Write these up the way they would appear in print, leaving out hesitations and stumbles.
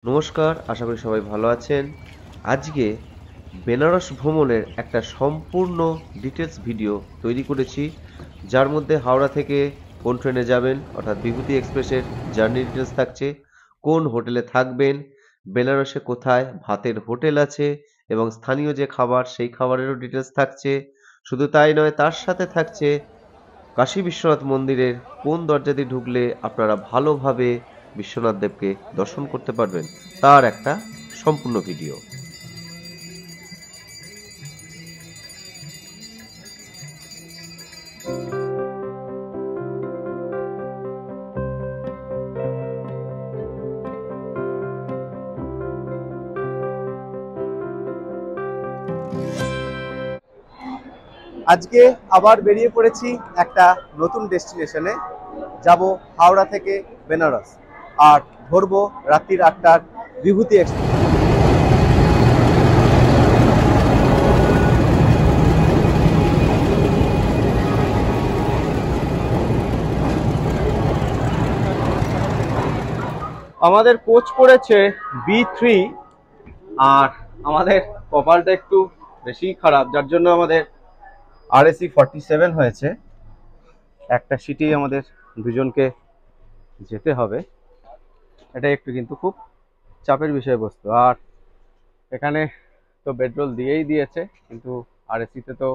নমস্কার, আশা করি সবাই ভালো আছেন। আজকে বেনারস ভ্রমণের একটা সম্পূর্ণ ডিটেলস ভিডিও তৈরি করেছি, যার মধ্যে হাওড়া থেকে কোন ট্রেনে যাবেন অর্থাৎ বিভূতি এক্সপ্রেসের জার্নি ডিটেলস থাকছে, কোন হোটেলে থাকবেন, বেনারসে কোথায় ভাতের হোটেল আছে এবং স্থানীয় যে খাবার সেই খাবারেরও ডিটেলস থাকছে। শুধু তাই নয়, তার সাথে থাকছে কাশী বিশ্বনাথ মন্দিরের কোন দরজা দিয়ে ঢুকলে আপনারা ভালোভাবে বিশ্বনাথ দেবকে দর্শন করতে পারবেন, তার একটা সম্পূর্ণ ভিডিও। আজকে আবার বেরিয়ে পড়েছি একটা নতুন ডেস্টিনেশনে। যাব হাওড়া থেকে বেনারস, আর ধরবো রাত্রির 8টার বিভূতি এক্সপ্রেস। আমাদের কোচ পড়েছে B3, আর আমাদের কপালটা একটু বেশি খারাপ, যার জন্য আমাদের RAC 47 হয়েছে। একটা সিটেই আমাদের দুজনকে যেতে হবে, এটা একটু কিন্তু খুব চাপের বিষয়বস্তু। আর এখানে তো বেডরোল দিয়েই দিয়েছে, কিন্তু RAC-তে তো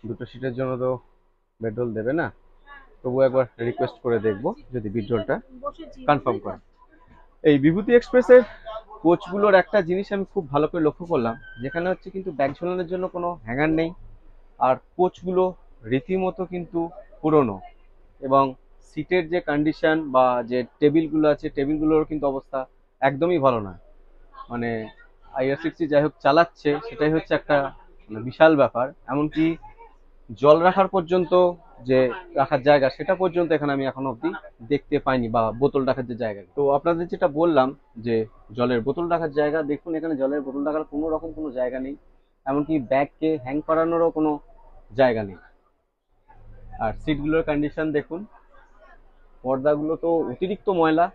দুটো সিটের জন্য তো বেডরোল দেবে না। তবু একবার রিকোয়েস্ট করে দেখবো যদি বেডরোলটা কনফার্ম করে। এই বিভূতি এক্সপ্রেসের কোচগুলোর একটা জিনিস আমি খুব ভালো করে লক্ষ্য করলাম, যেখানে হচ্ছে কিন্তু ব্যাগ ঝোলানোর জন্য কোনো হ্যাঙ্গার নেই, আর কোচগুলো রীতিমতো কিন্তু পুরনো, এবং সিটের যে কন্ডিশন বা যে টেবিলগুলো আছে, টেবিলগুলোর কিন্তু অবস্থা একদমই ভালো না। মানে IRCTC যাই হোক চালাচ্ছে, সেটাই হচ্ছে একটা বিশাল ব্যাপার। এমনকি জল রাখার পর্যন্ত যে রাখার জায়গা, সেটা পর্যন্ত এখানে আমি এখনো অবধি দেখতে পাইনি, বা বোতল রাখার যে জায়গা। তো আপনাদের যেটা বললাম যে জলের বোতল রাখার জায়গা, দেখুন এখানে জলের বোতল রাখার কোনো রকম কোনো জায়গা নেই, এমনকি ব্যাগকে হ্যাং করানোরও কোনো জায়গা নেই। আর সিটগুলোর কন্ডিশন দেখুন, পর্দাগুলো তো অতিরিক্ত ময়লা।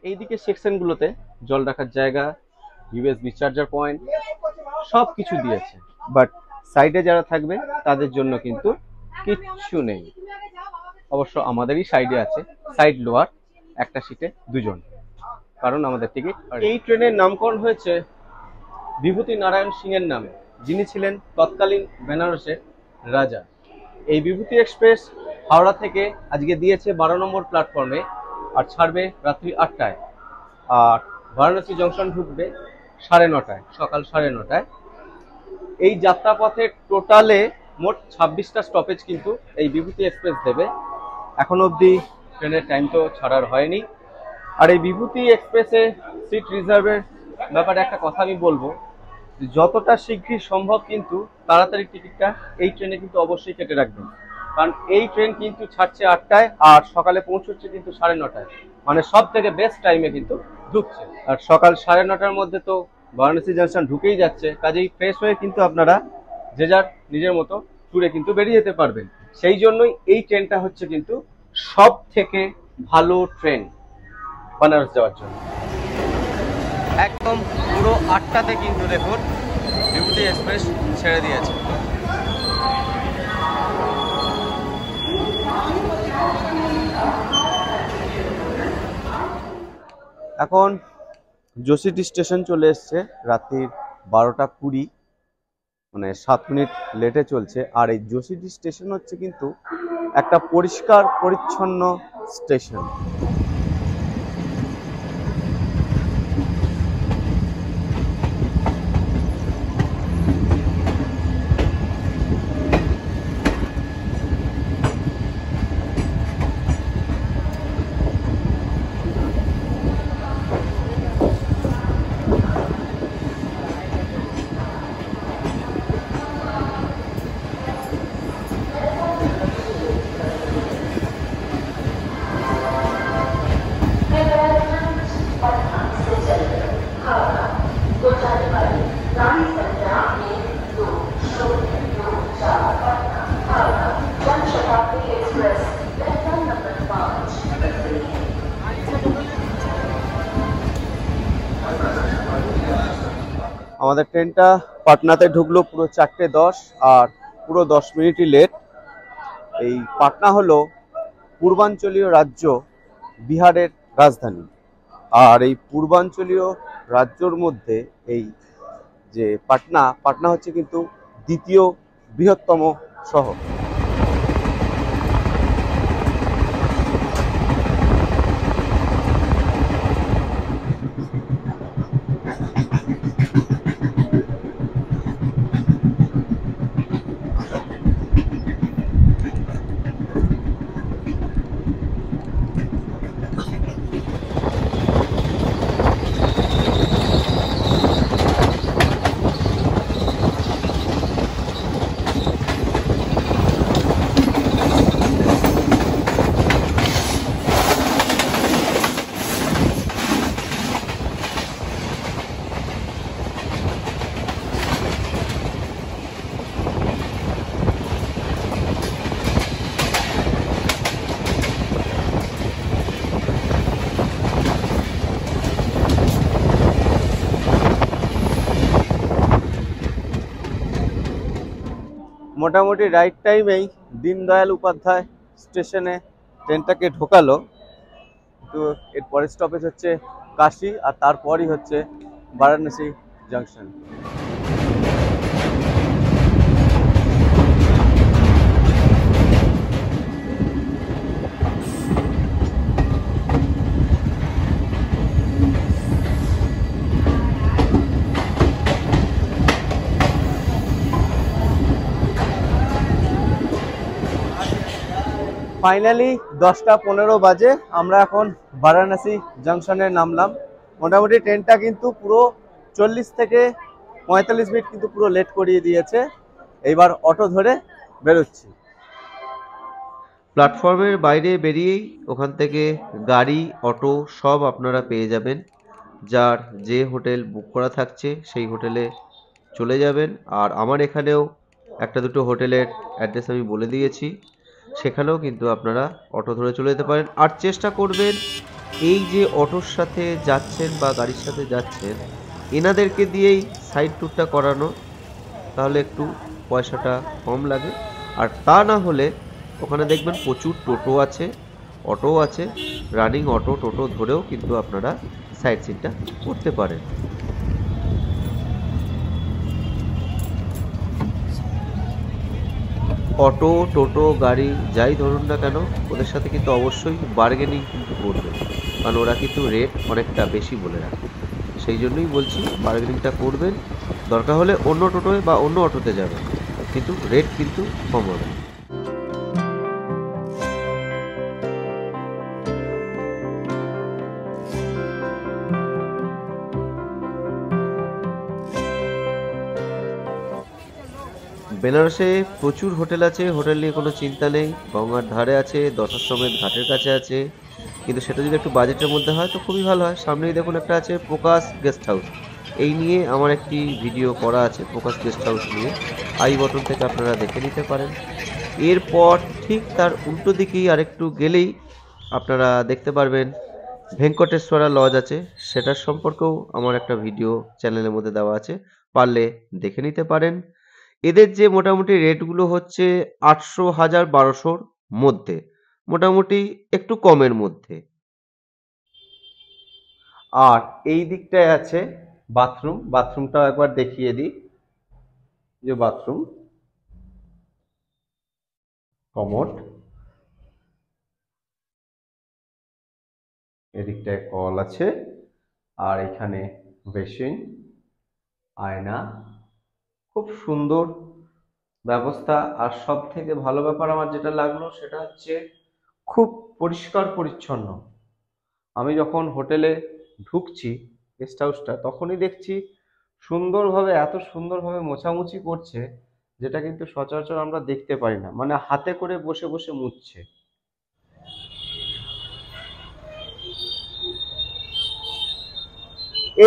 এইদিকে সেকশনগুলোতে জল রাখার জায়গা, USB চার্জার পয়েন্ট সব কিছু দিয়েছে, বাট সাইডে যারা থাকবে তাদের জন্য কিন্তু কিচ্ছু নেই। অবশ্য আমাদেরই সাইডে আছে, সাইড লোয়ার, একটা সিটে দুজন, কারণ আমাদের টিকিট। এই ট্রেনের নামকরণ হয়েছে বিভূতি নারায়ণ সিং এর নামে, যিনি ছিলেন তৎকালীন বেনারসের রাজা। এই বিভূতি এক্সপ্রেস হাওড়া থেকে আজকে দিয়েছে 12 নম্বর প্ল্যাটফর্মে, আর ছাড়বে রাত্রি 8টায়, আর বারাণসী জংশন ঢুকবে 9:30, সকাল 9:30। এই যাত্রাপথে টোটালে মোট 26টা স্টপেজ কিন্তু এই বিভূতি এক্সপ্রেস দেবে। এখন অবধি ট্রেনের টাইম তো ছাড়ার হয়নি। আর এই বিভূতি এক্সপ্রেসে সিট রিজার্ভের ব্যাপারে একটা কথা আমি বলবো, যতটা শীঘ্রই সম্ভব কিন্তু তাড়াতাড়ি টিকিটটা এই ট্রেনে কিন্তু অবশ্যই কেটে রাখবেন, কারণ এই ট্রেন কিন্তু ছাড়ছে 8টায় আর সকালে পৌঁছচ্ছে কিন্তু 9:30, মানে সব থেকে বেস্ট টাইমে কিন্তু ঢুকছে। আর সকাল 9:30টার মধ্যে তো বারাণসী জংশন ঢুকেই যাচ্ছে, কাজেই ফ্রেশ হয়ে কিন্তু আপনারা যে যার নিজের মতো ট্যুরে কিন্তু বেরিয়ে যেতে পারবেন। সেই জন্যই এই ট্রেনটা হচ্ছে কিন্তু সব থেকে ভালো ট্রেন বেনারস যাওয়ার জন্য। একদম পুরো 8টাতে কিন্তু দেখুন বিভূতি এক্সপ্রেস ছেড়ে দিয়েছে। এখন যোশীটি স্টেশন চলে এসছে, রাত্রির 12টা 20, মানে 7 মিনিট লেটে চলছে। আর এই যোশীটি স্টেশন হচ্ছে কিন্তু একটা পরিষ্কার পরিচ্ছন্ন স্টেশন। আমাদের ট্রেনটা পাটনাতে ঢুকলো পুরো 4:10 আর পুরো 10 মিনিটই লেট। এই পাটনা হলো পূর্বাঞ্চলীয় রাজ্য বিহারের রাজধানী। আর এই পূর্বাঞ্চলীয় রাজ্যর মধ্যে এই যে পাটনা হচ্ছে কিন্তু দ্বিতীয় বৃহত্তম শহর। মোটামুটি রাইট টাইমেই দীনদয়াল উপাধ্যায় স্টেশনে ট্রেনটাকে ঢোকালো। তো এর পরের স্টপেজ হচ্ছে কাশী, আর তারপরই হচ্ছে বারাণসী জাংশন। ফাইনালি 10:15 বাজে আমরা এখন বারাণসী জাংশনে নামলাম। মোটামুটি ট্রেনটা কিন্তু পুরো 40 থেকে 45 মিনিট কিন্তু পুরো লেট করিয়ে দিয়েছে। এইবার অটো ধরে বেরোচ্ছি। প্ল্যাটফর্মের বাইরে বেরিয়েই ওখান থেকে গাড়ি, অটো সব আপনারা পেয়ে যাবেন। যার যে হোটেল বুক করা থাকছে সেই হোটেলে চলে যাবেন। আর আমার এখানেও একটা দুটো হোটেলের অ্যাড্রেস আমি বলে দিয়েছি, সেখানেও কিন্তু আপনারা অটো ধরে চলে যেতে পারেন। আর চেষ্টা করবেন এই যে অটোর সাথে যাচ্ছেন বা গাড়ির সাথে যাচ্ছেন, এনাদেরকে দিয়েই সাইড ট্যুরটা করানো, তাহলে একটু পয়সাটা কম লাগে। আর তা না হলে ওখানে দেখবেন প্রচুর টোটো আছে, অটো আছে, রানিং অটো টোটো ধরেও কিন্তু আপনারা সাইট সিনটা করতে পারেন। অটো, টোটো, গাড়ি যাই ধরুন না কেন, ওদের সাথে কিন্তু অবশ্যই বার্গেনিং কিন্তু করবেন, কারণ ওরা কিন্তু রেট অনেকটা বেশি বলে রাখে। সেই জন্যই বলছি বার্গেনিংটা করবেন। দরকার হলে অন্য টোটোয় বা অন্য অটোতে যাবেন, কিন্তু রেট কিন্তু কম হবে। বেনারসে প্রচুর হোটেল আছে, হোটেল নিয়ে কোনো চিন্তা নেই। গঙ্গার ধারে আছে, দশাশ্রমের ঘাটের কাছে আছে, কিন্তু সেটা যদি একটু বাজেটের মধ্যে হয় তো খুবই ভালো হয়। সামনেই দেখুন একটা আছে প্রকাশ গেস্ট হাউস, এই নিয়ে আমার একটি ভিডিও করা আছে প্রকাশ গেস্ট হাউস নিয়ে, আই বটন থেকে আপনারা দেখে নিতে পারেন। এরপর ঠিক তার উল্টো দিকেই আরেকটু গেলেই আপনারা দেখতে পারবেন ভেঙ্কটেশ্বরা লজ আছে, সেটার সম্পর্কেও আমার একটা ভিডিও চ্যানেলের মধ্যে দেওয়া আছে, পারলে দেখে নিতে পারেন। এদের যে মোটামুটি রেটগুলো হচ্ছে 800, 1000, 1200 মধ্যে, মোটামুটি একটু কমের মধ্যে। আর এই দিকটায় আছে বাথরুম, বাথরুমটাও একবার দেখিয়ে দিই। যে বাথরুম, কমোড, এদিকটায় কল আছে, আর এখানে বেসিন, আয়না, খুব সুন্দর ব্যবস্থা। আর সব থেকে ভালো ব্যাপার আমার যেটা লাগলো সেটা হচ্ছে খুব পরিষ্কার পরিচ্ছন্ন। আমি যখন হোটেলে ঢুকছি গেস্ট হাউসটা, তখনই দেখছি সুন্দরভাবে, এত সুন্দরভাবে মোছামুছি করছে, যেটা কিন্তু সচরাচর আমরা দেখতে পাই না, মানে হাতে করে বসে বসে মুছছে।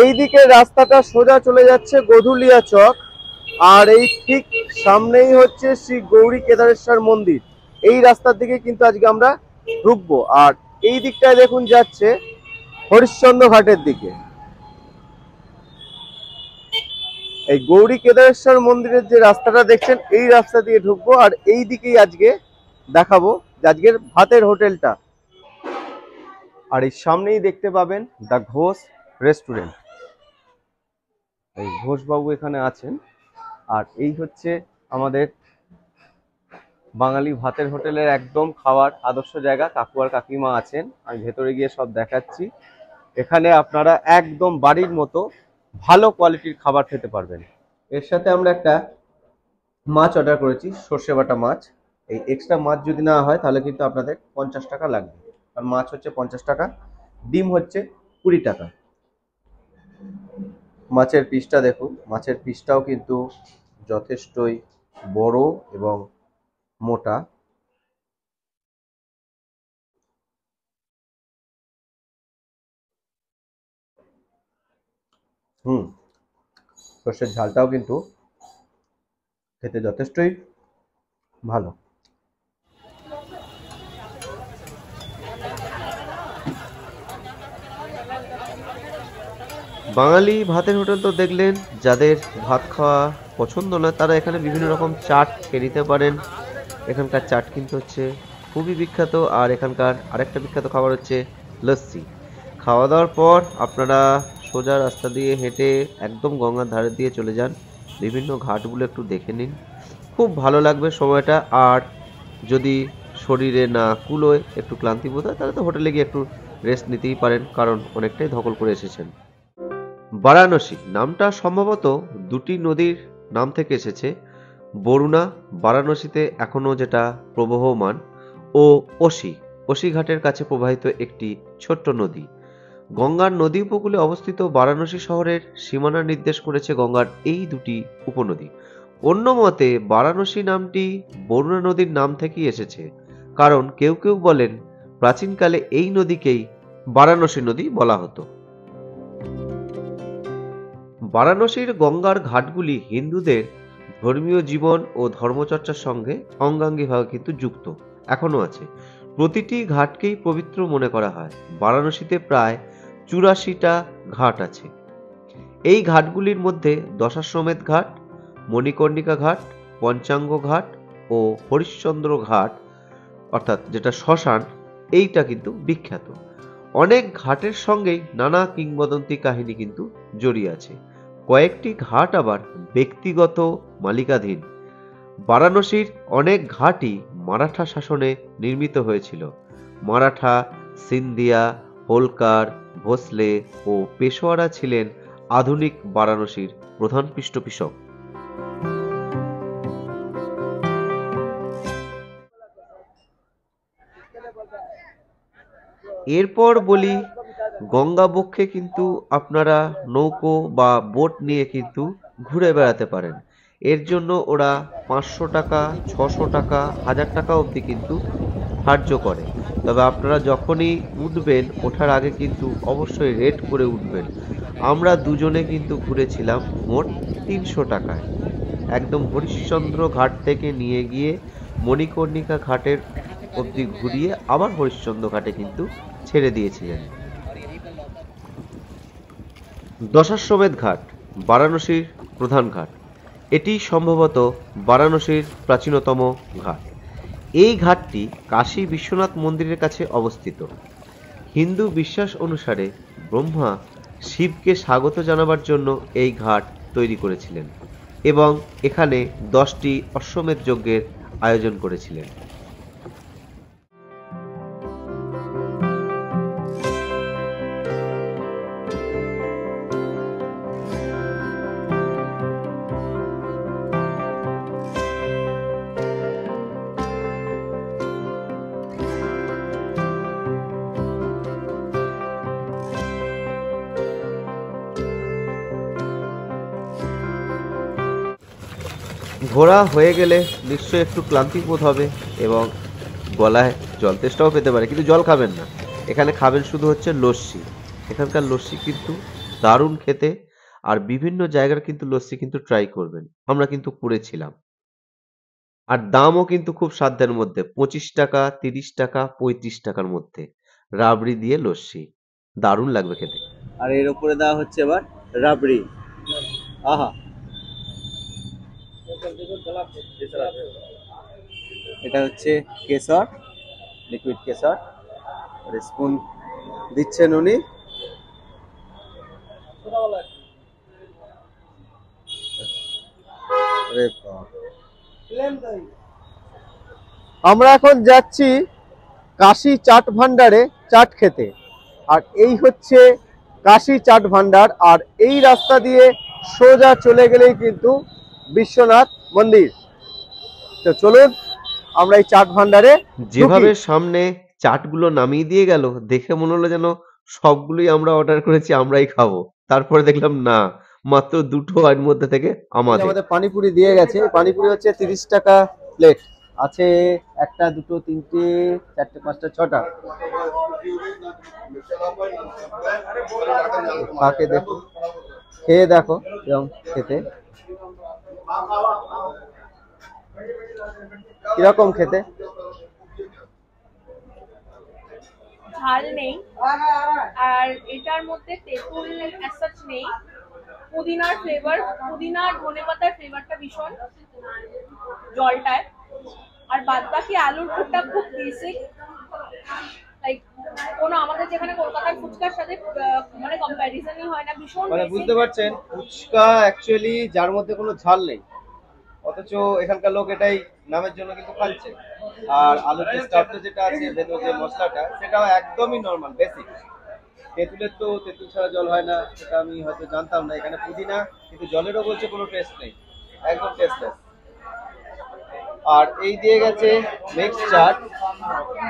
এই দিকে রাস্তাটা সোজা চলে যাচ্ছে গধুলিয়া চক, আর এই ঠিক সামনেই হচ্ছে শ্রী গৌরী কেদারেশ্বর মন্দির। এই রাস্তার দিকে কিন্তু আজকে আমরা ঢুকবো। আর এই দিকটায় দেখুন যাচ্ছে হরিশ্চন্দ্র ঘাটের দিকে। এই গৌরী কেদারেশ্বর মন্দিরের যে রাস্তাটা দেখছেন এই রাস্তা দিয়ে ঢুকবো, আর এই দিকেই আজকে দেখাবো যে আজকের ভাতের হোটেলটা। আর এই সামনেই দেখতে পাবেন দ্য ঘোষ রেস্টুরেন্ট। এই ঘোষবাবু এখানে আছেন। আর এই হচ্ছে আমাদের বাঙালি ভাতের হোটেলের একদম খাওয়ার আদর্শ জায়গা। কাকু আর কাকিমা আছেন, আমি ভেতরে গিয়ে সব দেখাচ্ছি। এখানে আপনারা একদম বাড়ির মতো ভালো কোয়ালিটির খাবার খেতে পারবেন। এর সাথে আমরা একটা মাছ অর্ডার করেছি, সর্ষে বাটা মাছ। এই এক্সট্রা মাছ যদি না হয় তাহলে কিন্তু আপনাদের 50 টাকা লাগবে। আর মাছ হচ্ছে 50 টাকা, ডিম হচ্ছে 20 টাকা। মাছের পিসটা দেখুন, মাছের পিসটাও কিন্তু যথেষ্টই বড় এবং মোটা। সর্ষের ঝালটাও কিন্তু খেতে যথেষ্টই ভালো। বাঙালি ভাতের হোটেল তো দেখলেন, যাদের ভাত খাওয়া পছন্দ না তারা এখানে বিভিন্ন রকম চাট খেয়ে নিতে পারেন। এখানকার চাট কিন্তু হচ্ছে খুবই বিখ্যাত। আর এখানকার আরেকটা বিখ্যাত খাবার হচ্ছে লস্যি। খাওয়া দাওয়ার পর আপনারা সোজা রাস্তা দিয়ে হেঁটে একদম গঙ্গার ধারে দিয়ে চলে যান, বিভিন্ন ঘাটগুলো একটু দেখে নিন, খুব ভালো লাগবে সময়টা। আর যদি শরীরে না কুলোয়, একটু ক্লান্তি বোধ হয়, তাহলে তো হোটেলে গিয়ে একটু রেস্ট নিতেই পারেন, কারণ অনেকটাই ধকল করে এসেছেন। বারাণসী নামটা সম্ভবত দুটি নদীর নাম থেকে এসেছে। বরুণা বারাণসীতে এখনো যেটা প্রবহমান, ও অসি ঘাটের কাছে প্রবাহিত একটি ছোট্ট নদী। গঙ্গার নদী উপকূলে অবস্থিত বারাণসী শহরের সীমানা নির্দেশ করেছে গঙ্গার এই দুটি উপনদী। অন্য মতে বারাণসী নামটি বরুণা নদীর নাম থেকেই এসেছে, কারণ কেউ কেউ বলেন প্রাচীনকালে এই নদীকেই বারাণসী নদী বলা হতো। বারাণসীর গঙ্গার ঘাটগুলি হিন্দুদের ধর্মীয় জীবন ও ধর্মচর্চার সঙ্গে অঙ্গাঙ্গিভাবে কিন্তু যুক্ত, এখনো আছে। প্রতিটি ঘাটকেই পবিত্র মনে করা হয়। বারাণসীতে প্রায় 84টা ঘাট আছে। এই ঘাটগুলির মধ্যে দশাশ্বমেধ ঘাট, মণিকর্ণিকা ঘাট, পঞ্চাঙ্গ ঘাট ও হরিশ্চন্দ্র ঘাট, অর্থাৎ যেটা শ্মশান, এইটা কিন্তু বিখ্যাত। অনেক ঘাটের সঙ্গেই নানা কিংবদন্তি কাহিনী কিন্তু জড়িয়ে আছে। কয়েকটি ঘাট আবার ব্যক্তিগত মালিকাধীন। বারাণসীর অনেক ঘাটই মারাঠা শাসনে নির্মিত হয়েছিল। মারাঠা, সিন্ধিয়া, হোলকার, ভোসলে ও পেশোয়ারা ছিলেন আধুনিক বারাণসীর প্রধান পৃষ্ঠপোষক। এরপর বলি, গঙ্গা বক্ষে কিন্তু আপনারা নৌকো বা বোট নিয়ে কিন্তু ঘুরে বেড়াতে পারেন। এর জন্য ওরা 500 টাকা, 600 টাকা, 1000 টাকা অবধি কিন্তু ধার্য করে। তবে আপনারা যখনই উঠবেন, ওঠার আগে কিন্তু অবশ্যই রেট করে উঠবেন। আমরা দুজনে কিন্তু ঘুরেছিলাম মোট 300 টাকায়। একদম হরিশ্চন্দ্র ঘাট থেকে নিয়ে গিয়ে মণিকর্ণিকা ঘাটের অবধি ঘুরিয়ে আবার হরিশ্চন্দ্র ঘাটে কিন্তু ছেড়ে দিয়েছিলেন। দশাশ্বমেধ ঘাট বারাণসীর প্রধান ঘাট। এটি সম্ভবত বারাণসীর প্রাচীনতম ঘাট। এই ঘাটটি কাশী বিশ্বনাথ মন্দিরের কাছে অবস্থিত। হিন্দু বিশ্বাস অনুসারে ব্রহ্মা শিবকে স্বাগত জানাবার জন্য এই ঘাট তৈরি করেছিলেন এবং এখানে 10টি অশ্বমেধ যজ্ঞের আয়োজন করেছিলেন। ঘোরা হয়ে গেলে নিশ্চয়ই একটু ক্লান্তি বোধ হবে এবং গলায় জল তেষ্টাও পেতে পারে, কিন্তু জল খাবেন না। এখানে খাবেন শুধু হচ্ছে লস্যি। এখানকার লস্যি কিন্তু দারুণ খেতে। আর বিভিন্ন জায়গার কিন্তু লস্যি কিন্তু ট্রাই করবেন, আমরা কিন্তু করেছিলাম। আর দামও কিন্তু খুব সাধ্যের মধ্যে, 25 টাকা, 30 টাকা, 35 টাকার মধ্যে রাবড়ি দিয়ে লস্যি, দারুণ লাগবে খেতে। আর এর উপরে দেওয়া হচ্ছে এবার রাবড়ি। আহা, এটা হচ্ছে কেশর, লিকুইড কেশর। আর স্পুন দিচ্ছেন উনি। আমরা এখন যাচ্ছি কাশি চাট ভান্ডারে চাট খেতে। আর এই হচ্ছে কাশি চাট ভান্ডার। আর এই রাস্তা দিয়ে সোজা চলে গেলেই কিন্তু বিশ্বনাথ মন্দির। তো চলুন আমরা এই চাট ভান্ডারে যেভাবে সামনে চাটগুলো নামিয়ে দিয়ে গেল, দেখে মনে হলো যেন সবগুলোই আমরা অর্ডার করেছি, আমরাই খাবো। তারপরে দেখলাম না, মাত্র দুটো এর মধ্যে থেকে আমাদের। আমাদের পানিপুরি দিয়ে গেছে। পানিপুরি হচ্ছে 30 টাকা প্লেট। আছে 1টা 2টো 3টে 4টে 5টা 6টা। খাকে দেখো, খেয়ে দেখো এরকম খেতে কিরকম খেতে। ঝাল নেই, আর এটার মধ্যে তেঁতুল অ্যাসাচ নেই। পুদিনার ফ্লেভার, পুদিনা ধনেপাতার ফ্লেভারটা ভীষণ জলটায়। আর বাদ বাকি আলুর পুরটা খুব বেসিক, লাইক কোনো আমাদের যেখানে কলকাতার ফুচকার সাথে মানে কম্প্যারিজনই হয় না, ভীষণ মানে basic। বুঝতে পারছেন, ফুচকা অ্যাকচুয়ালি যার মধ্যে কোনো ঝাল নেই, অথচ এখানকার লোক এটাই নামের জন্য কিন্তু খাচ্ছে। আর আলুর যে স্টাফটা যেটা আছে, ভেতর যে মশলাটা, সেটাও একদমই নর্মাল বেসিক। তেঁতুলের তো তেঁতুল ছাড়া জল হয় না, সেটা আমি হয়তো জানতাম না। এখানে পুদিনা, কিন্তু জলেরও বলছে কোনো টেস্ট নেই, একদম টেস্টলেস। আর এই দিয়ে গেছে মিক্স চাট।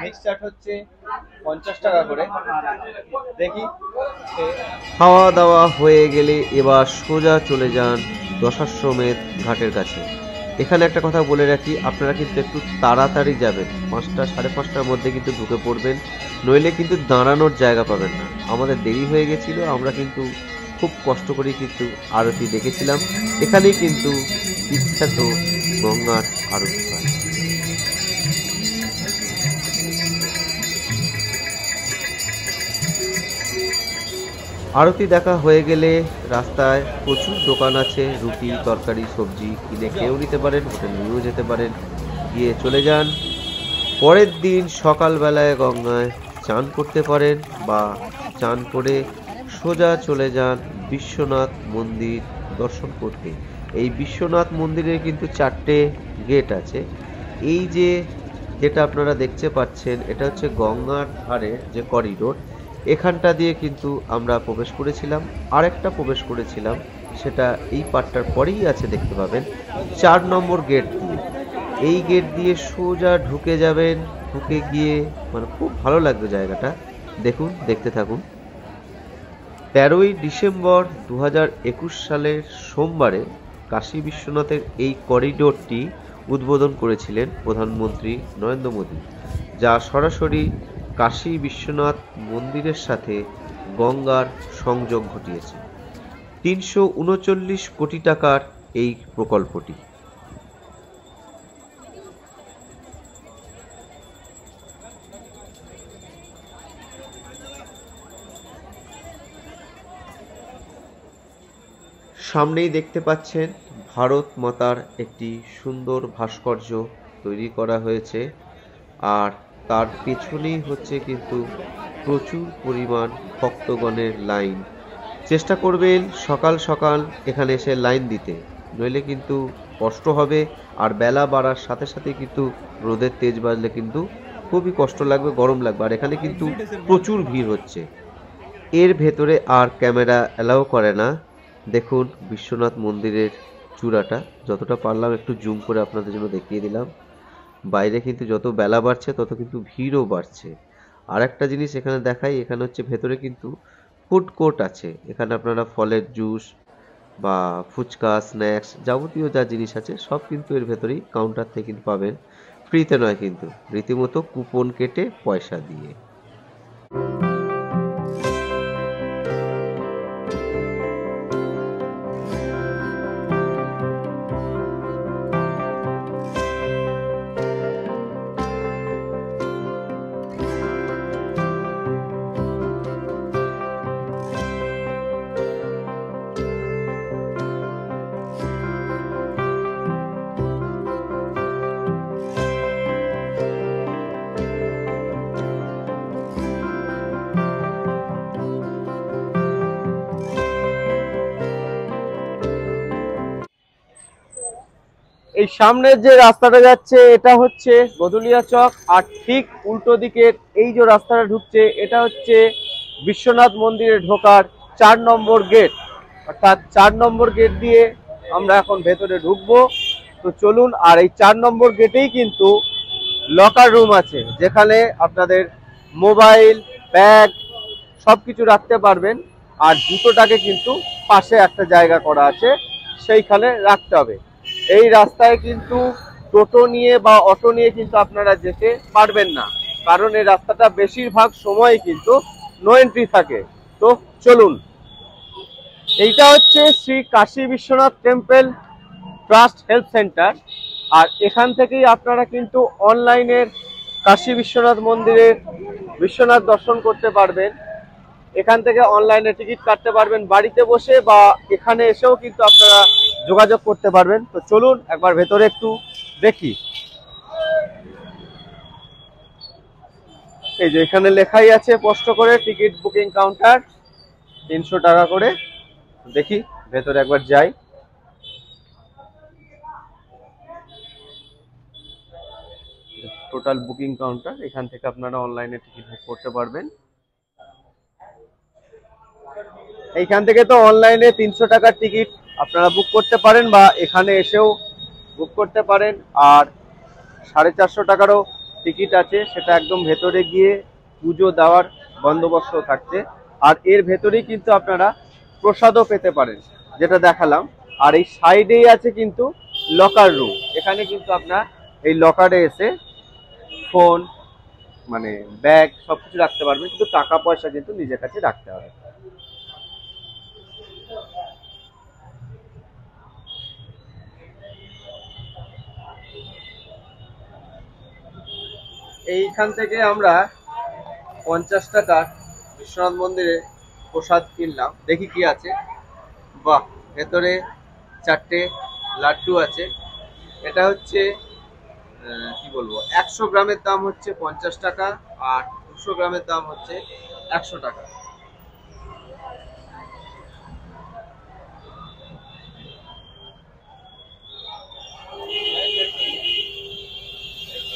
মিক্স চাট হচ্ছে 50 টাকা করে। দেখি খাওয়া দাওয়া হয়ে গেলে এবার সোজা চলে যান দশাশ্বমেধ ঘাটের কাছে। এখানে একটা কথা বলে রাখি, আপনারা কিন্তু একটু তাড়াতাড়ি যাবেন, 5টা 5:30টার মধ্যে কিন্তু ঢুকে পড়বেন, নইলে কিন্তু দাঁড়ানোর জায়গা পাবেন না। আমাদের দেরি হয়ে গেছিল, আমরা কিন্তু খুব কষ্ট করে কিন্তু আরতি দেখেছিলাম। এখানেই কিন্তু বিখ্যাত গঙ্গার আরতি হয়। আরতি দেখা হয়ে গেলে রাস্তায় প্রচুর দোকান আছে, রুটি তরকারি সবজি কিনে খেয়েও নিতে পারেন, হোটেল নিয়েও যেতে পারেন। গিয়ে চলে যান পরের দিন সকালবেলায় গঙ্গায় চান করতে পারেন, বা চান করে সোজা চলে যান বিশ্বনাথ মন্দির দর্শন করতে। এই বিশ্বনাথ মন্দিরের কিন্তু 4টে গেট আছে। এই যে যেটা আপনারা দেখতে পাচ্ছেন, এটা হচ্ছে গঙ্গার ধারে যে করিডোর, এখানটা দিয়ে কিন্তু আমরা প্রবেশ করেছিলাম। আরেকটা প্রবেশ করেছিলাম, সেটা এই পার্টটার পরেই আছে, দেখতে পাবেন 4 নম্বর গেট দিয়ে। এই গেট দিয়ে সোজা ঢুকে যাবেন। ঢুকে গিয়ে মানে খুব ভালো লাগবে জায়গাটা, দেখুন, দেখতে থাকুন। 13ই ডিসেম্বর 2021 সালের সোমবারে কাশী বিশ্বনাথের এই করিডোরটি উদ্বোধন করেছিলেন প্রধানমন্ত্রী নরেন্দ্র মোদী, যা সরাসরি কাশী বিশ্বনাথ মন্দিরের সাথে গঙ্গার সংযোগ ঘটিয়েছে। 339 কোটি টাকার এই প্রকল্পটি। সামনেই দেখতে পাচ্ছেন ভারত মাতার একটি সুন্দর ভাস্কর্য তৈরি করা হয়েছে, আর তার পেছনেই হচ্ছে কিন্তু প্রচুর পরিমাণ ভক্তগণের লাইন। চেষ্টা করবেন সকাল সকাল এখানে এসে লাইন দিতে, নইলে কিন্তু কষ্ট হবে। আর বেলা বাড়ার সাথে সাথে কিন্তু রোদের তেজ বাজলে কিন্তু খুবই কষ্ট লাগবে, গরম লাগবে। আর এখানে কিন্তু প্রচুর ভিড় হচ্ছে। এর ভেতরে আর ক্যামেরা অ্যালাউ করে না। দেখুন বিশ্বনাথ মন্দিরের চূড়াটা, যতটা পারলাম একটু জুম করে আপনাদের জন্য দেখিয়ে দিলাম। বাইরে কিন্তু যত বেলা বাড়ছে তত কিন্তু ভিড়ও বাড়ছে। আর একটা জিনিস এখানে দেখাই, এখানে হচ্ছে ভেতরে কিন্তু ফুড কোর্ট আছে। এখানে আপনারা ফলের জুস বা ফুচকা স্ন্যাক্স যাবতীয় যা জিনিস আছে সব কিন্তু এর ভেতরেই কাউন্টার থেকে কিন্তু পাবেন, ফ্রিতে নয় কিন্তু, রীতিমতো কুপন কেটে পয়সা দিয়ে। এই সামনের যে রাস্তাটা যাচ্ছে এটা হচ্ছে গদুলিয়া চক, আর ঠিক উল্টো দিকের এই যে রাস্তাটা ঢুকছে এটা হচ্ছে বিশ্বনাথ মন্দিরে ঢোকার 4 নম্বর গেট। অর্থাৎ 4 নম্বর গেট দিয়ে আমরা এখন ভেতরে ঢুকবো। তো চলুন, আর এই 4 নম্বর গেটেই কিন্তু লকার রুম আছে, যেখানে আপনাদের মোবাইল, ব্যাগ সবকিছু রাখতে পারবেন। আর জুতোটাকে কিন্তু পাশে একটা জায়গা করা আছে, সেইখানে রাখতে হবে। এই রাস্তায় কিন্তু টোটো নিয়ে বা অটো নিয়ে কিন্তু আপনারা যেতে পারবেন না, কারণ এই রাস্তাটা বেশিরভাগ সময় কিন্তু নো এন্ট্রি থাকে। তো চলুন, এইটা হচ্ছে Shri Kashi Vishwanath temple trust health centre. আর এখান থেকেই আপনারা কিন্তু অনলাইনের কাশী বিশ্বনাথ মন্দিরে বিশ্বনাথ দর্শন করতে পারবেন। এখান থেকে অনলাইনে টিকিট কাটতে পারবেন বাড়িতে বসে, বা এখানে এসেও কিন্তু আপনারা যোগাযোগ করতে পারবেন। তো চলুন একবার ভেতরে একটু দেখি। এই যে এখানে লেখাই আছে স্পষ্ট করে টিকিট বুকিং কাউন্টার, 300 টাকা করে। দেখি ভেতরে একবার যাই। টোটাল বুকিং কাউন্টার, এখান থেকে আপনারা অনলাইনে টিকিট বুক করতে পারবেন। এইখান থেকে তো অনলাইনে 300 টাকার টিকিট আপনারা বুক করতে পারেন, বা এখানে এসেও বুক করতে পারেন। আর 450 টাকারও টিকিট আছে, সেটা একদম ভেতরে গিয়ে পুজো দেওয়ার বন্দোবস্ত থাকছে। আর এর ভেতরেই কিন্তু আপনারা প্রসাদও পেতে পারেন, যেটা দেখালাম। আর এই সাইডেই আছে কিন্তু লকার রুম, এখানে কিন্তু আপনার এই লকারে এসে ফোন, মানে ব্যাগ সবকিছু রাখতে পারবেন, কিন্তু টাকা পয়সা কিন্তু নিজের কাছে রাখতে হবে। এইখান থেকে আমরা 50 টাকার বিশ্বনাথ মন্দিরে প্রসাদ কিনলাম। দেখি কি আছে। বাহ, ভেতরে 4টে লাড্ডু আছে। এটা হচ্ছে কি বলবো, 100 গ্রামের দাম হচ্ছে 50 টাকা, আর 200 গ্রামের দাম হচ্ছে 100 টাকা।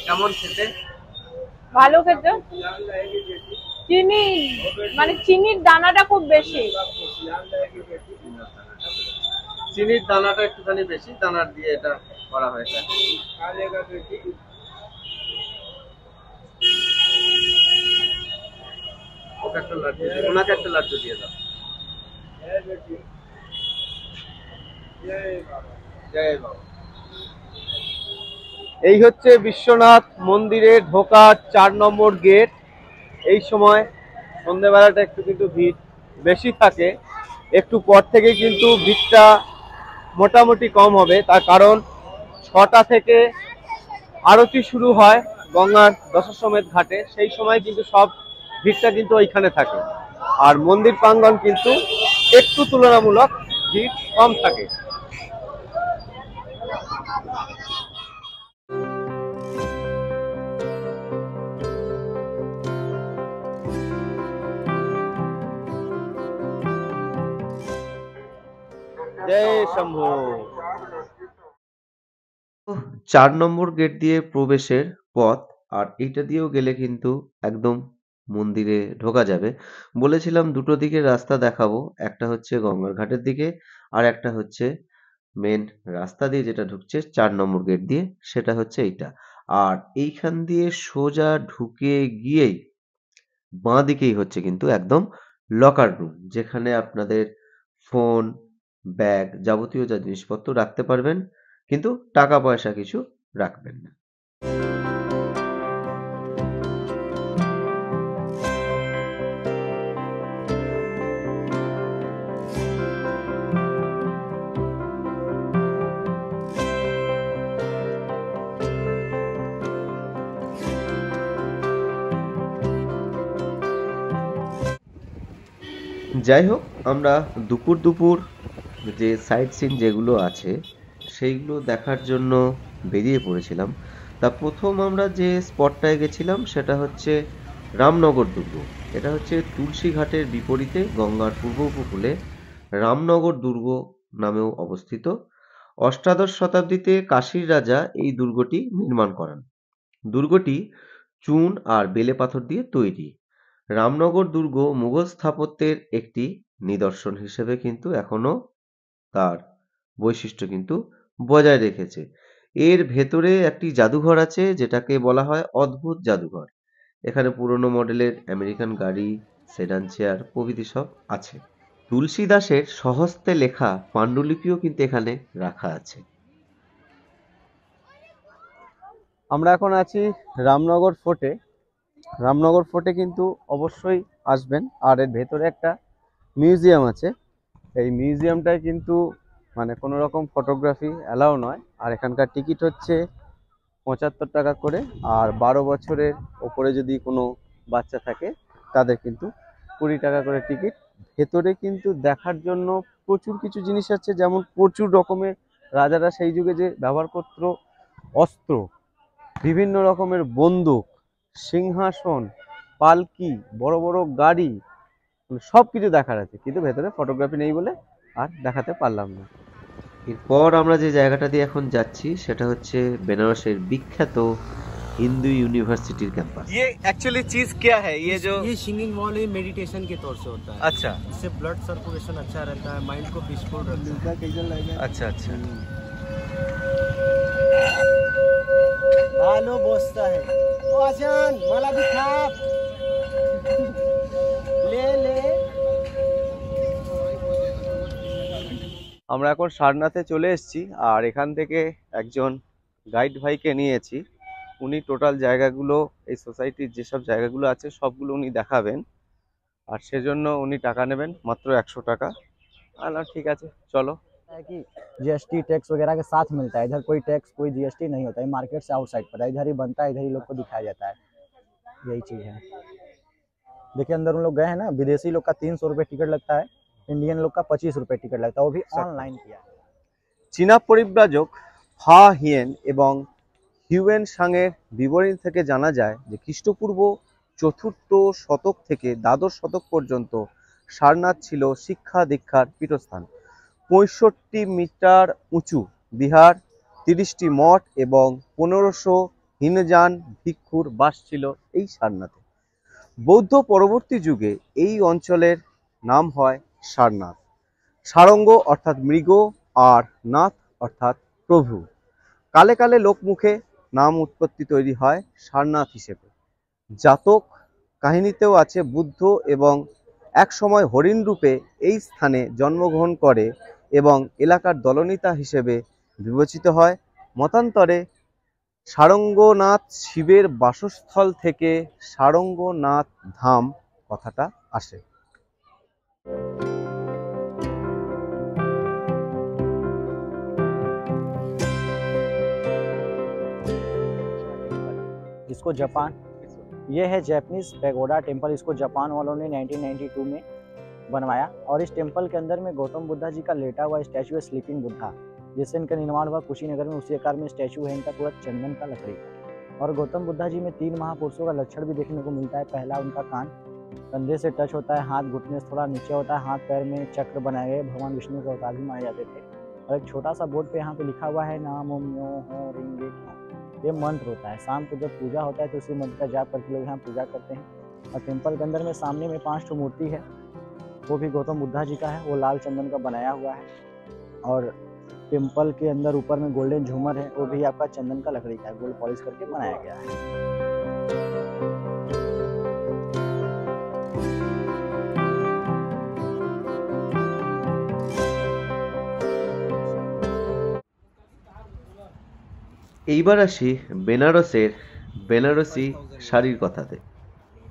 কেমন খেতে? ভালো খেতে, চিনি মানে চিনির দানাটা খুব বেশি। চিনির দানাটা একটুখানি বেশি, দানার দিয়ে এটা করা হয়ে থাকে। ওকে একটা লাড্ডু দিয়ে, ওনাকে একটা লাড্ডু দিয়ে দাও। জয় বাবা। এই হচ্ছে বিশ্বনাথ মন্দিরে ঢোকার 4 নম্বর গেট। এই সময় সন্ধ্যেবেলাটা একটু কিন্তু ভিড় বেশি থাকে, একটু পর থেকে কিন্তু ভিড়টা মোটামুটি কম হবে। তার কারণ 6টা থেকে আরতি শুরু হয় গঙ্গার দশাশ্বমেধ ঘাটে, সেই সময় কিন্তু সব ভিড়টা কিন্তু ওইখানে থাকে। আর মন্দির প্রাঙ্গণ কিন্তু একটু তুলনামূলক ভিড় কম থাকে। জয় শম্ভু। 4 নম্বর গেট দিয়ে প্রবেশের পথ, আর এইটা দিয়েও গেলে কিন্তু একদম মন্দিরে ঢোকা যাবে। বলেছিলাম দুটো দিকের রাস্তা দেখাবো, একটা হচ্ছে গঙ্গার ঘাটের দিকে, আর একটা হচ্ছে মেন রাস্তা দিয়ে যেটা ঢুকছে 4 নম্বর গেট দিয়ে, সেটা হচ্ছে এইটা। আর এইখান দিয়ে সোজা ঢুকে গিয়েই বাঁ দিকেই হচ্ছে কিন্তু একদম লকার রুম, যেখানে আপনাদের ফোন, ব্যাগ, যাবতীয় যা জিনিসপত্র রাখতে পারবেন, কিন্তু টাকা পয়সা কিছু রাখবেন না। যাই হোক, আমরা দুপুর দুপুর যে সাইট সিন যেগুলো আছে সেইগুলো দেখার জন্য বেরিয়ে পড়েছিলাম। তা প্রথম আমরা যে স্পটটায় গেছিলাম সেটা হচ্ছে রামনগর দুর্গ। এটা হচ্ছে তুলসী ঘাটের বিপরীতে গঙ্গার পূর্ব উপকূলে রামনগর দুর্গ নামেও অবস্থিত। অষ্টাদশ শতাব্দীতে কাশীর রাজা এই দুর্গটি নির্মাণ করান। দুর্গটি চুন আর বেলে পাথর দিয়ে তৈরি। রামনগর দুর্গ মুঘল স্থাপত্যের একটি নিদর্শন হিসেবে কিন্তু এখনো তার বৈশিষ্ট্য কিন্তু বজায় রেখেছে। এর ভেতরে একটি জাদুঘর আছে যেটাকে বলা হয় অদ্ভুত জাদুঘর। এখানে পুরনো মডেলের আমেরিকান গাড়ি, সেডান চেয়ার প্রভৃতি সব আছে। তুলসী দাসের স্বহস্তে লেখা পাণ্ডুলিপিও কিন্তু এখানে রাখা আছে। আমরা এখন আছি রামনগর ফোর্টে। রামনগর ফোর্টে কিন্তু অবশ্যই আসবেন। আর এর ভেতরে একটা মিউজিয়াম আছে। এই মিউজিয়ামটায় কিন্তু মানে কোনো রকম ফটোগ্রাফি অ্যালাউ নয়। আর এখানকার টিকিট হচ্ছে 75 টাকা করে। আর 12 বছরের ওপরে যদি কোনো বাচ্চা থাকে তাদের কিন্তু 20 টাকা করে টিকিট। ভেতরে কিন্তু দেখার জন্য প্রচুর কিছু জিনিস আছে, যেমন প্রচুর রকমের রাজারা সেই যুগে যে ব্যবহার করত অস্ত্র, বিভিন্ন রকমের বন্দুক, সিংহাসন, পালকি, বড় বড় গাড়ি, সব কিছু দেখার আছে। কিন্তু ভেতরে ফটোগ্রাফি নেই বলে আর দেখাতে পারলাম না। এরপর আমরা যে জায়গাটা দিয়ে এখন যাচ্ছি সেটা হচ্ছে বেনারসের বিখ্যাত हिंदू यूनिवर्सिटी कैंपस। ये एक्चुअली चीज क्या है? ये जो ये सिंगिंग वॉल मेडिटेशन के तौर से होता है। अच्छा इससे ब्लड सर्कुलेशन अच्छा रहता है, माइंड को पीसफुल रखता है। अच्छा अच्छा आलो बसता है ओ आजान माला दिखा ले ले। আমরা এখন সারনাথে চলে এসেছি। আর এখান থেকে একজন গাইড ভাইকে নিয়েছি। উনি টোটাল জায়গাগুলো, এই সোসাইটির যেসব জায়গাগুলো আছে সবগুলো উনি দেখাবেন। আর সেজন্য উনি টাকা নেবেন মাত্র 100 টাকা। আলা ঠিক আছে চলো। है कि जीएसटी टैक्स वगैरह के साथ मिलता है, इधर कोई टैक्स कोई जीएसटी नहीं होता है, मार्केट से आउटसाइड पर है, इधर ही बनता है, इधर ही लोग को दिखाया जाता है। यही चीज़ है। देखिए अंदर उन लोग गए हैं ना, विदेशी लोग का 300 रुपये टिकट लगता है, इंडियन लोग का 25 रुपये टिकट लगता है, वो भी ऑनलाइन किया है। চীনা পরিব্রাজক ফা হিয়েন এবং হিউয়েন সাংয়ের বিবরণী থেকে জানা যায় যে খ্রিস্টপূর্ব 4র্থ শতক থেকে দ্বাদশ শতক পর্যন্ত সারনাথ ছিল শিক্ষা দীক্ষার পীঠস্থান। 65 মিটার উঁচু বিহার, 30টি মঠ এবং 1500 হীনযান ভিক্ষুর বাস ছিল এই সারনাথে। বৌদ্ধ পরবর্তী যুগে এই অঞ্চলের নাম হয় সারনাথ। সারঙ্গ অর্থাৎ মৃগ আর নাথ অর্থাৎ প্রভু। কালে কালে লোকমুখে নাম উৎপত্তি তৈরি হয় সারনাথ হিসেবে। জাতক কাহিনীতেও আছে বুদ্ধ এবং এক সময় হরিণ রূপে এই স্থানে জন্মগ্রহণ করে এবং এলাকার দলনেতা হিসেবে বিবেচিত হয়। মতান্তরে সারঙ্গনাথ শিবের বাসস্থল থেকে সারঙ্গনাথ ধাম কথাটা আসে। इसको जापान, ये है जैपनीज पैगोडा टेम्पल। इसको जापान वालों ने 1992 में बनवाया और इस टेम्पल के अंदर में गौतम बुद्धा जी का लेटा हुआ स्टैचू है, स्लीपिंग बुद्धा, जिससे इनका निर्माण हुआ कुशीनगर में। उसी आकार में स्टैचू है इनका, पूरा चंदन का लकड़ी। और गौतम बुद्धा जी में 3 महापुरुषों का लक्षण भी देखने को मिलता है। पहला उनका कान कंधे से टच होता है, हाथ घुटने से थोड़ा नीचे होता है, हाथ पैर में चक्र बनाए गए, भगवान विष्णु के अवतार भी माने जाते थे। और एक छोटा सा बोर्ड पे यहाँ पे लिखा हुआ है नाम ओम न्यो हो रिंगे। ये मंत्र होता है, शाम को जब पूजा होता है तो उसी मंत्र का जाप करके लोग यहाँ पूजा करते हैं। और टेम्पल के अंदर में सामने में 5 मूर्ति है, वो भी गौतम बुद्धा जी का है, वो लाल चंदन का बनाया हुआ है। और टेम्पल के अंदर ऊपर में गोल्डन झूमर है, वो भी आपका चंदन का लकड़ी का है, गोल्ड पॉलिश करके बनाया गया है। এইবার আসি বেনারসের বেনারসি শাড়ির কথাতে।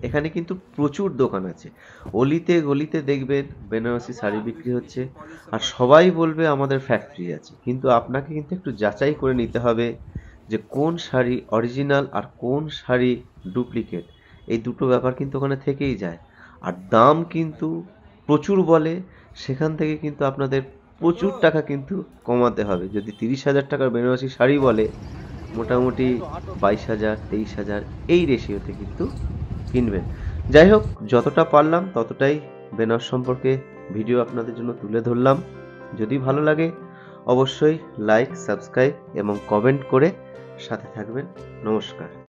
এখানে কিন্তু প্রচুর দোকান আছে, অলিতে গলিতে দেখবেন বেনারসি শাড়ি বিক্রি হচ্ছে। আর সবাই বলবে আমাদের ফ্যাক্টরি আছে, কিন্তু আপনাকে কিন্তু একটু যাচাই করে নিতে হবে যে কোন শাড়ি অরিজিনাল আর কোন শাড়ি ডুপ্লিকেট। এই দুটো ব্যাপার কিন্তু ওখানে থেকেই যায়। আর দাম কিন্তু প্রচুর বলে, সেখান থেকে কিন্তু আপনাদের প্রচুর টাকা কিন্তু কমাতে হবে। যদি 30,000 টাকার বেনারসি শাড়ি বলে, মোটামুটি 22,000 23,000 এই রেশিওতে কিন্তু কিনবেন। যাই হোক, যতটা পারলাম ততটাই বেনারস সম্পর্কে ভিডিও আপনাদের জন্য তুলে ধরলাম। যদি ভালো লাগে অবশ্যই লাইক, সাবস্ক্রাইব এবং কমেন্ট করে সাথে থাকবেন। নমস্কার।